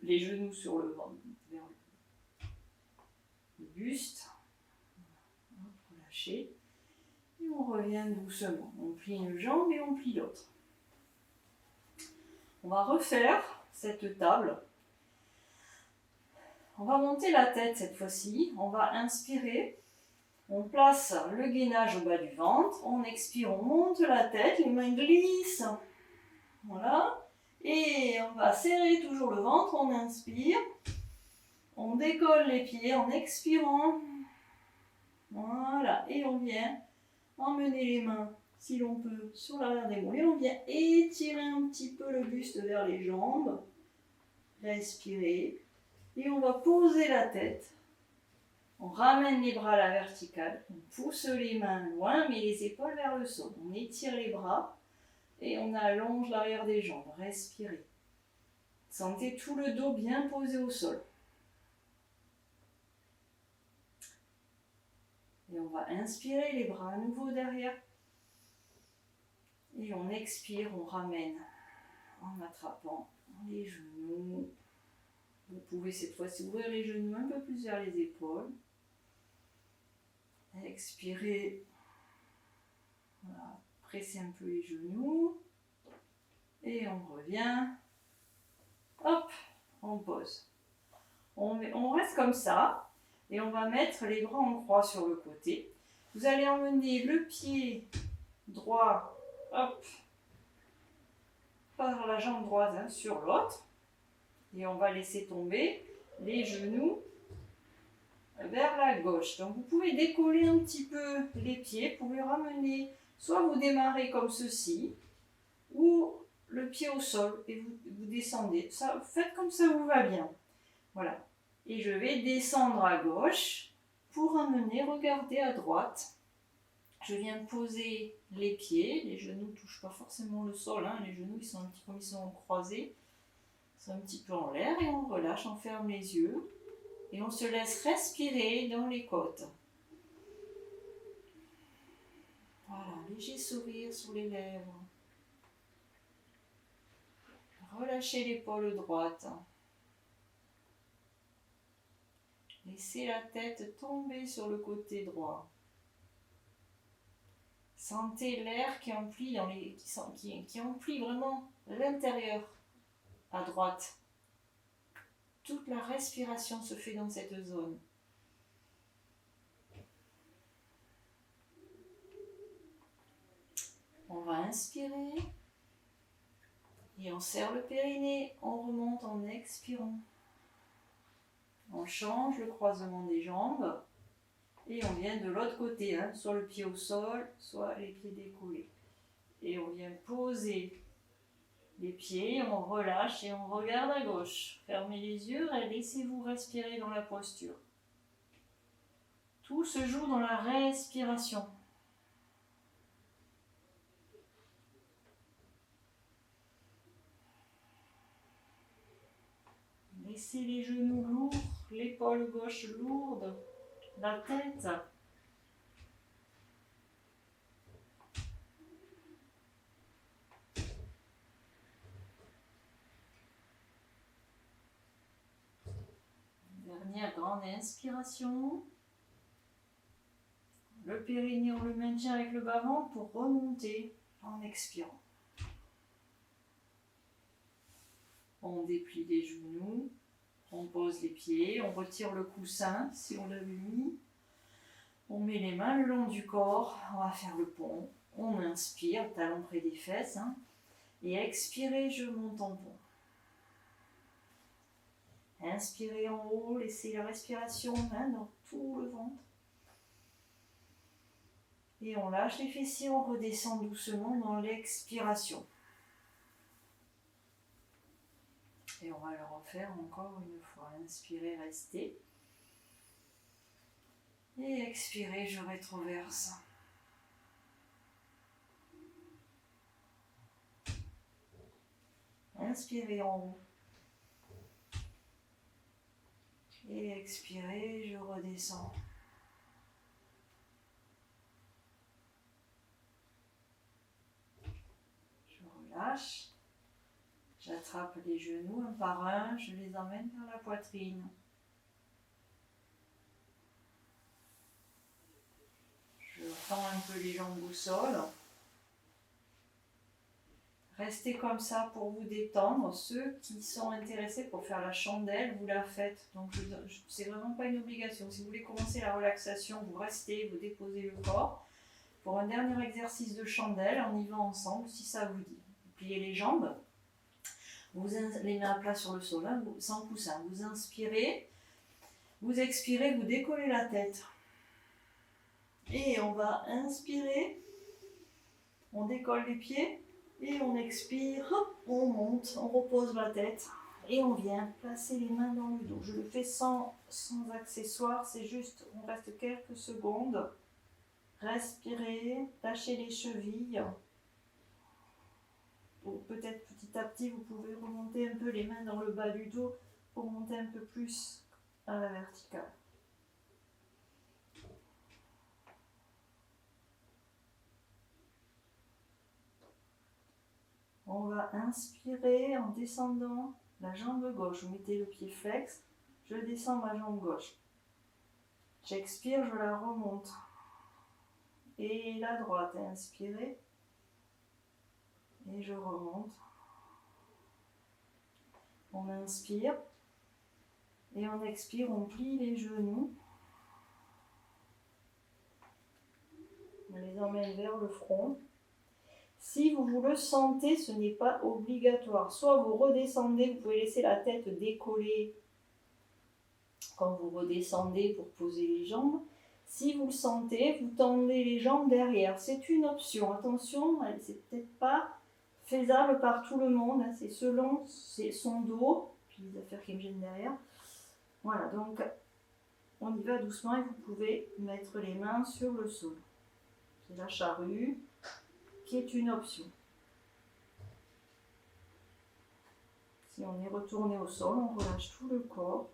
les genoux sur le ventre, vers le buste. Relâcher. Et on revient doucement. On plie une jambe et on plie l'autre. On va refaire cette table. On va monter la tête cette fois-ci. On va inspirer. On place le gainage au bas du ventre. On expire, on monte la tête. Les mains glissent. Voilà. Et on va serrer toujours le ventre. On inspire. On décolle les pieds en expirant. Voilà. Et on vient emmener les mains, si l'on peut, sur l'arrière des mollets. On vient étirer un petit peu le buste vers les jambes. Respirez. Et on va poser la tête. On ramène les bras à la verticale. On pousse les mains loin, mais les épaules vers le sol. On étire les bras et on allonge l'arrière des jambes. Respirez. Sentez tout le dos bien posé au sol. Et on va inspirer les bras à nouveau derrière. Et on expire, on ramène en attrapant les genoux. Vous pouvez cette fois-ci ouvrir les genoux un peu plus vers les épaules. Expirez. Voilà. Pressez un peu les genoux. Et on revient. Hop, on pose. On reste comme ça. Et on va mettre les bras en croix sur le côté. Vous allez emmener le pied droit, hop, par la jambe droite sur l'autre. Et on va laisser tomber les genoux vers la gauche. Donc vous pouvez décoller un petit peu les pieds pour les ramener. Soit vous démarrez comme ceci, ou le pied au sol et vous descendez. Ça, faites comme ça vous va bien. Voilà. Et je vais descendre à gauche pour ramener, regardez à droite. Je viens poser les pieds, les genoux ne touchent pas forcément le sol, hein. Les genoux ils sont un petit peu, ils sont croisés, ils sont un petit peu en l'air et on relâche, on ferme les yeux et on se laisse respirer dans les côtes. Voilà, léger sourire sur les lèvres. Relâchez l'épaule droite. Laissez la tête tomber sur le côté droit. Sentez l'air qui emplit, qui emplit vraiment l'intérieur à droite. Toute la respiration se fait dans cette zone. On va inspirer et on serre le périnée, on remonte en expirant. On change le croisement des jambes et on vient de l'autre côté, hein, soit le pied au sol, soit les pieds décollés. Et on vient poser les pieds, on relâche et on regarde à gauche. Fermez les yeux et laissez-vous respirer dans la posture. Tout se joue dans la respiration. Laissez les genoux lourds, l'épaule gauche lourde, la tête. Dernière grande inspiration. Le périnée, on le maintient avec le bas-ventre pour remonter en expirant. On déplie les genoux, on pose les pieds, on retire le coussin si on l'avait mis. On met les mains le long du corps, on va faire le pont. On inspire, talon près des fesses. Hein, et expirez, je monte en pont. Inspirez en haut, laissez la respiration dans tout le ventre. Et on lâche les fessiers, on redescend doucement dans l'expiration. Et on va le refaire encore une fois. Inspirez, restez. Et expirez, je rétroverse. Inspirez en haut. Et expirez, je redescends. Je relâche. J'attrape les genoux un par un, je les emmène vers la poitrine. Je tends un peu les jambes au sol. Restez comme ça pour vous détendre. Ceux qui sont intéressés pour faire la chandelle, vous la faites. Donc c'est vraiment pas une obligation. Si vous voulez commencer la relaxation, vous restez, vous déposez le corps. Pour un dernier exercice de chandelle, on y va ensemble si ça vous dit. Vous pliez les jambes. Vous les mettez à plat sur le sol, hein, sans coussin. Vous inspirez, vous expirez, vous décollez la tête. Et on va inspirer, on décolle les pieds et on expire, on monte, on repose la tête et on vient placer les mains dans le dos. Je le fais sans accessoires, c'est juste, on reste quelques secondes. Respirez, lâchez les chevilles. Peut-être petit à petit, vous pouvez remonter un peu les mains dans le bas du dos pour monter un peu plus à la verticale. On va inspirer en descendant la jambe gauche. Vous mettez le pied flex, je descends ma jambe gauche. J'expire, je la remonte. Et la droite, inspirez. Et je remonte. On inspire. Et on expire, on plie les genoux. On les emmène vers le front. Si vous le sentez, ce n'est pas obligatoire. Soit vous redescendez, vous pouvez laisser la tête décoller quand vous redescendez pour poser les jambes. Si vous le sentez, vous tendez les jambes derrière. C'est une option. Attention, c'est peut-être pas faisable par tout le monde. C'est selon son dos, puis les affaires qui me gênent derrière. Voilà, donc on y va doucement et vous pouvez mettre les mains sur le sol. C'est la charrue qui est une option. Si on est retourné au sol, on relâche tout le corps.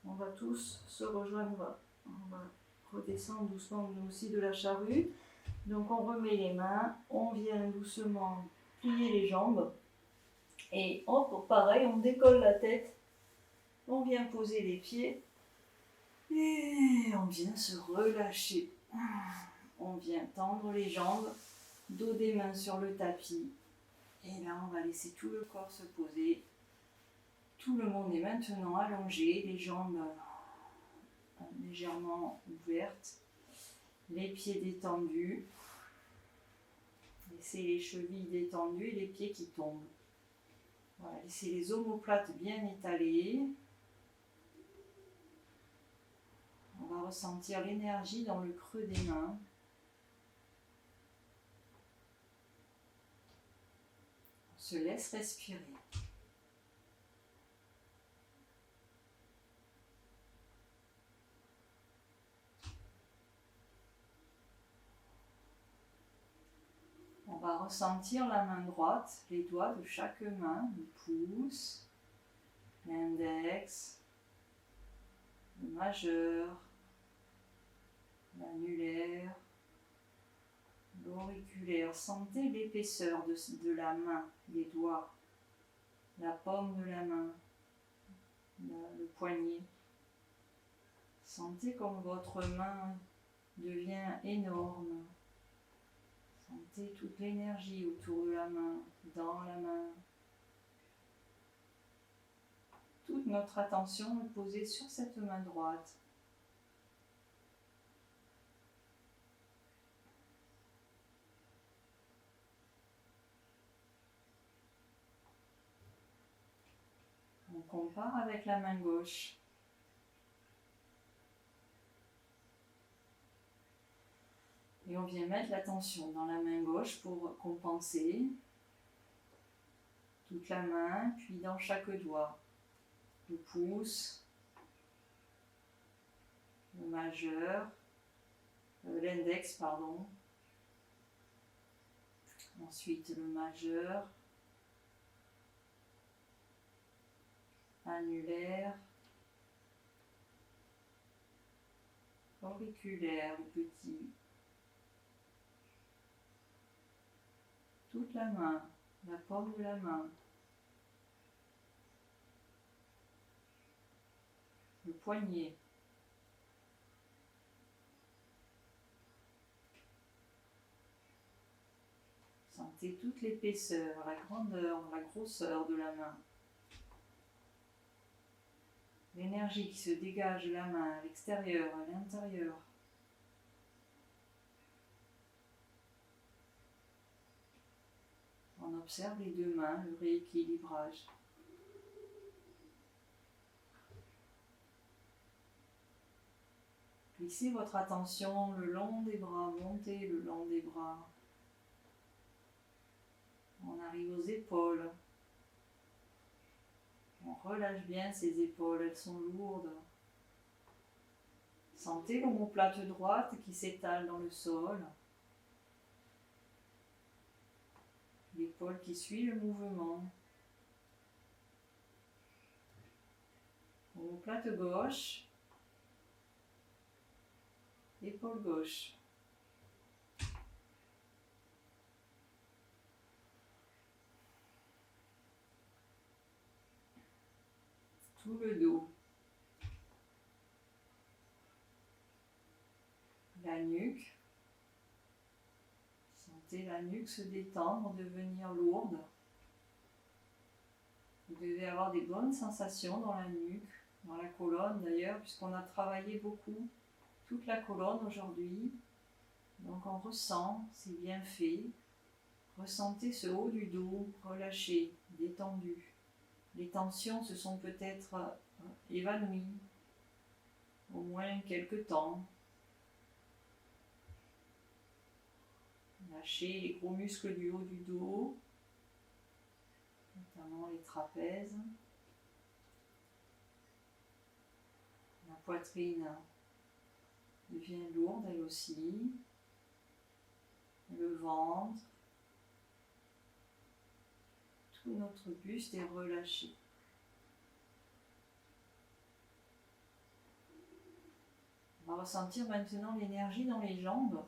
On va tous se rejoindre. On va redescendre doucement nous aussi de la charrue. Donc on remet les mains, on vient doucement plier les jambes. Et pareil, on décolle la tête. On vient poser les pieds. Et on vient se relâcher. On vient tendre les jambes, dos des mains sur le tapis. Et là, on va laisser tout le corps se poser. Tout le monde est maintenant allongé, les jambes légèrement ouvertes, les pieds détendus. Laissez les chevilles détendues et les pieds qui tombent. Voilà, laissez les omoplates bien étalées. On va ressentir l'énergie dans le creux des mains. On se laisse respirer. On va ressentir la main droite, les doigts de chaque main, le pouce, l'index, le majeur, l'annulaire, l'auriculaire. Sentez l'épaisseur de la main, les doigts, la paume de la main, le poignet. Sentez comme votre main devient énorme. Sentez toute l'énergie autour de la main, dans la main. Toute notre attention est posée sur cette main droite. On compare avec la main gauche. Et on vient mettre l'attention dans la main gauche pour compenser toute la main, puis dans chaque doigt. Le pouce, le majeur, l'index, pardon. Ensuite le majeur, annulaire, auriculaire, le petit. Toute la main, la paume de la main. Le poignet. Sentez toute l'épaisseur, la grandeur, la grosseur de la main. L'énergie qui se dégage de la main à l'extérieur, à l'intérieur. On observe les deux mains, le rééquilibrage. Glissez votre attention le long des bras, montez le long des bras. On arrive aux épaules. On relâche bien ces épaules, elles sont lourdes. Sentez l'omoplate droite qui s'étale dans le sol. L'épaule qui suit le mouvement. Omoplate gauche. Épaule gauche. tout le dos. La nuque. Sentez la nuque se détendre, devenir lourde. Vous devez avoir des bonnes sensations dans la nuque, dans la colonne d'ailleurs, puisqu'on a travaillé beaucoup toute la colonne aujourd'hui. Donc on ressent, c'est bien fait. Ressentez ce haut du dos relâché, détendu. Les tensions se sont peut-être évanouies, au moins quelque temps. Lâchez les gros muscles du haut du dos, notamment les trapèzes. La poitrine devient lourde elle aussi. Le ventre. Tout notre buste est relâché. On va ressentir maintenant l'énergie dans les jambes,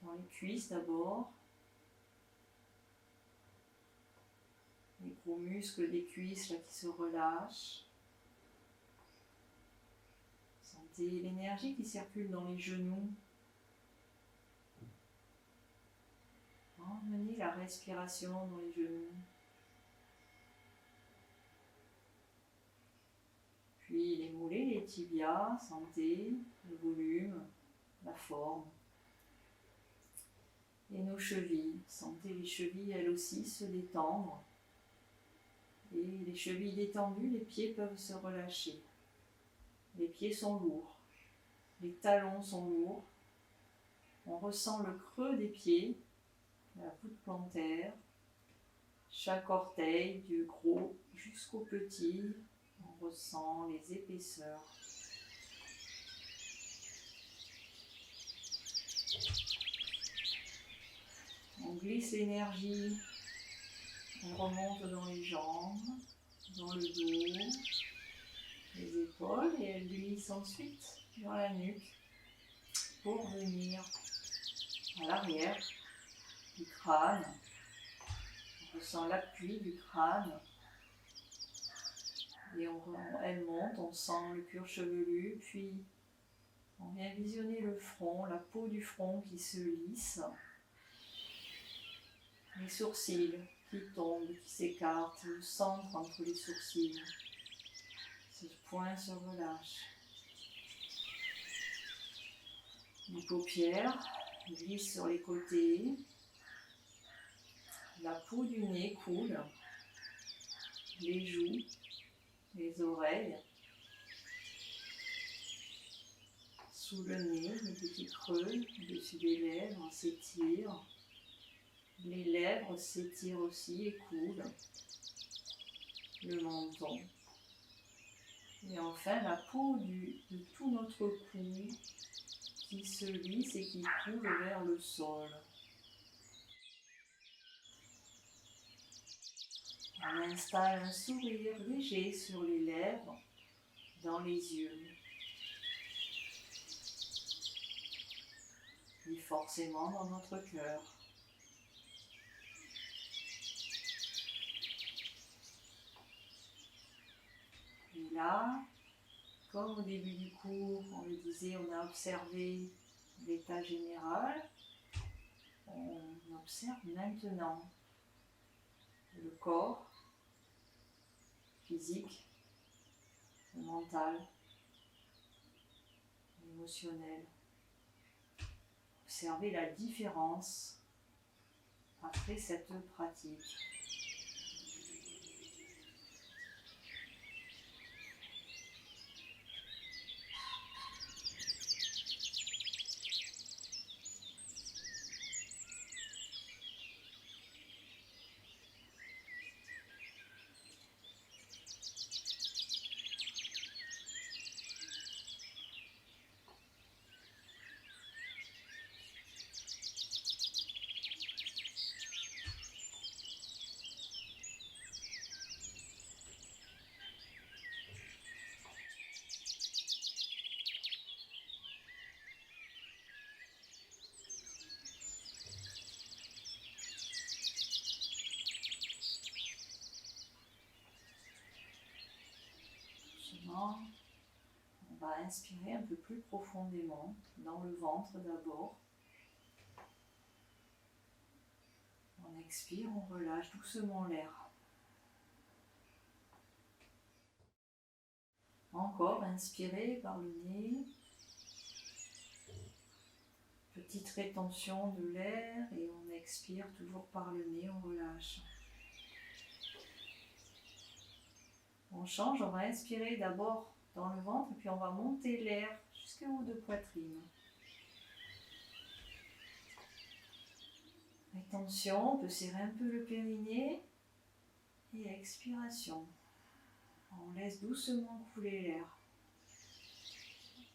dans les cuisses d'abord. Les gros muscles des cuisses là, qui se relâchent. Sentez l'énergie qui circule dans les genoux. Emmenez la respiration dans les genoux. Puis les mollets, les tibias, sentez le volume, la forme. Et nos chevilles, sentez les chevilles elles aussi se détendre. Et les chevilles détendues, les pieds peuvent se relâcher. Les pieds sont lourds, les talons sont lourds. On ressent le creux des pieds, la voûte plantaire, chaque orteil du gros jusqu'au petit. On ressent les épaisseurs. On glisse l'énergie, on remonte dans les jambes, dans le dos, les épaules et elle glisse ensuite dans la nuque pour venir à l'arrière du crâne. On ressent l'appui du crâne et elle monte, on sent le cuir chevelu, puis on vient visionner le front, la peau du front qui se lisse, les sourcils qui tombent, qui s'écartent, le centre entre les sourcils. Ce point se relâche. Les paupières glissent sur les côtés. La peau du nez coule. Les joues, les oreilles. Sous le nez, les petits creux au-dessus des lèvres s'étirent. Les lèvres s'étirent aussi et coulent. Le menton. Et enfin, la peau de tout notre cou qui se lisse et qui coule vers le sol. On installe un sourire léger sur les lèvres, dans les yeux. Et forcément dans notre cœur. Et là, comme au début du cours, on le disait, on a observé l'état général, on observe maintenant le corps physique, le mental, l'émotionnel. Observez la différence après cette pratique. inspirer un peu plus profondément, dans le ventre d'abord. On expire, on relâche doucement l'air. Encore, inspirez par le nez. Petite rétention de l'air et on expire toujours par le nez, on relâche. On change, on va inspirer d'abord dans le ventre puis on va monter l'air jusqu'en haut de poitrine. Rétention, on peut serrer un peu le périnée et expiration. On laisse doucement couler l'air.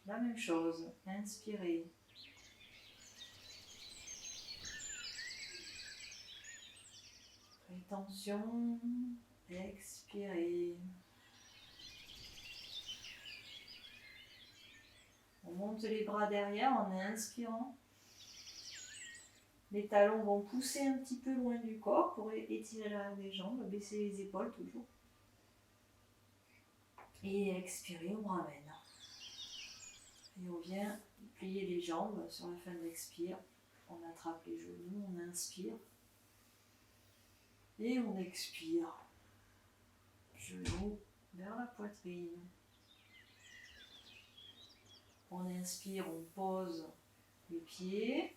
La même chose, inspirez. Rétention, expirez. On monte les bras derrière en inspirant. Les talons vont pousser un petit peu loin du corps pour étirer l'arrière des jambes, baisser les épaules toujours. Et expirez, on ramène. Et on vient plier les jambes sur la fin de l'expire. On attrape les genoux, on inspire. Et on expire. Genoux vers la poitrine. On inspire, on pose les pieds.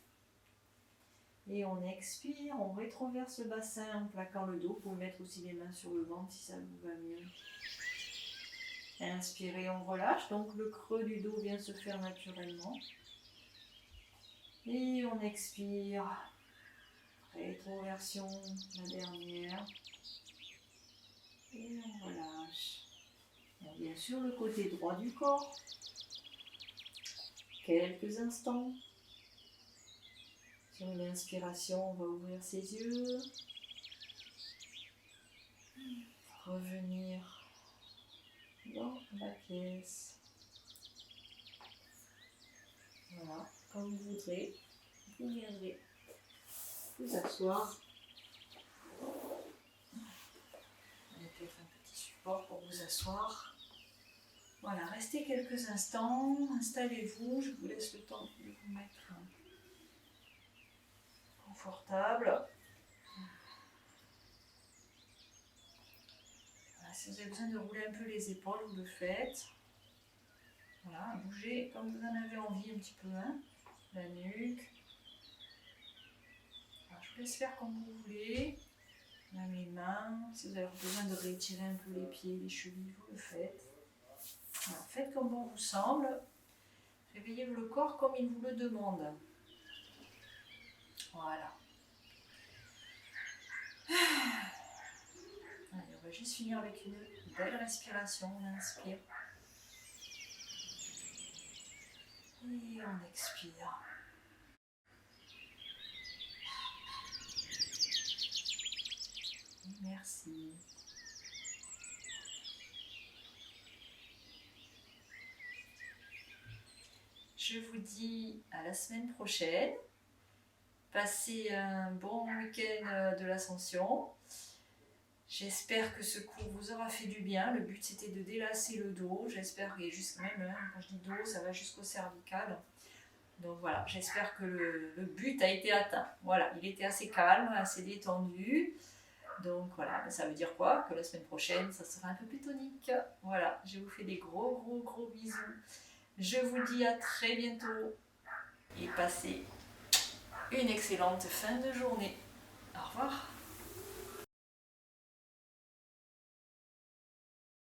Et on expire, on rétroverse le bassin en plaquant le dos. Vous pouvez mettre aussi les mains sur le ventre si ça vous va mieux. Inspirez, on relâche. Donc le creux du dos vient se faire naturellement. Et on expire. Rétroversion, la dernière. Et on relâche. On vient sur le côté droit du corps. Quelques instants. Sur l'inspiration, on va ouvrir ses yeux. Revenir dans la pièce. Voilà, comme vous voudrez. Vous viendrez vous asseoir. On va peut-être un petit support pour vous asseoir. Voilà, restez quelques instants. Installez-vous. Je vous laisse le temps de vous mettre confortable. Voilà, si vous avez besoin de rouler un peu les épaules, vous le faites. Voilà, bougez comme vous en avez envie un petit peu, hein, la nuque. Alors, je vous laisse faire comme vous voulez. Même les mains. Si vous avez besoin de rétirer un peu les pieds, les chevilles, vous le faites. Voilà, faites comme bon vous semble. Réveillez le corps comme il vous le demande. Voilà. Allez, on va juste finir avec une belle respiration. On inspire. Et on expire. Merci. Je vous dis à la semaine prochaine. Passez un bon week-end de l'Ascension. J'espère que ce cours vous aura fait du bien. Le but c'était de délasser le dos. J'espère, et jusqu'à même, quand je dis dos, ça va jusqu'au cervical. Donc voilà, j'espère que le but a été atteint. Voilà, il était assez calme, assez détendu. Donc voilà, ça veut dire quoi? Que la semaine prochaine, ça sera un peu plus tonique. Voilà, je vous fais des gros bisous. Je vous dis à très bientôt et passez une excellente fin de journée. Au revoir.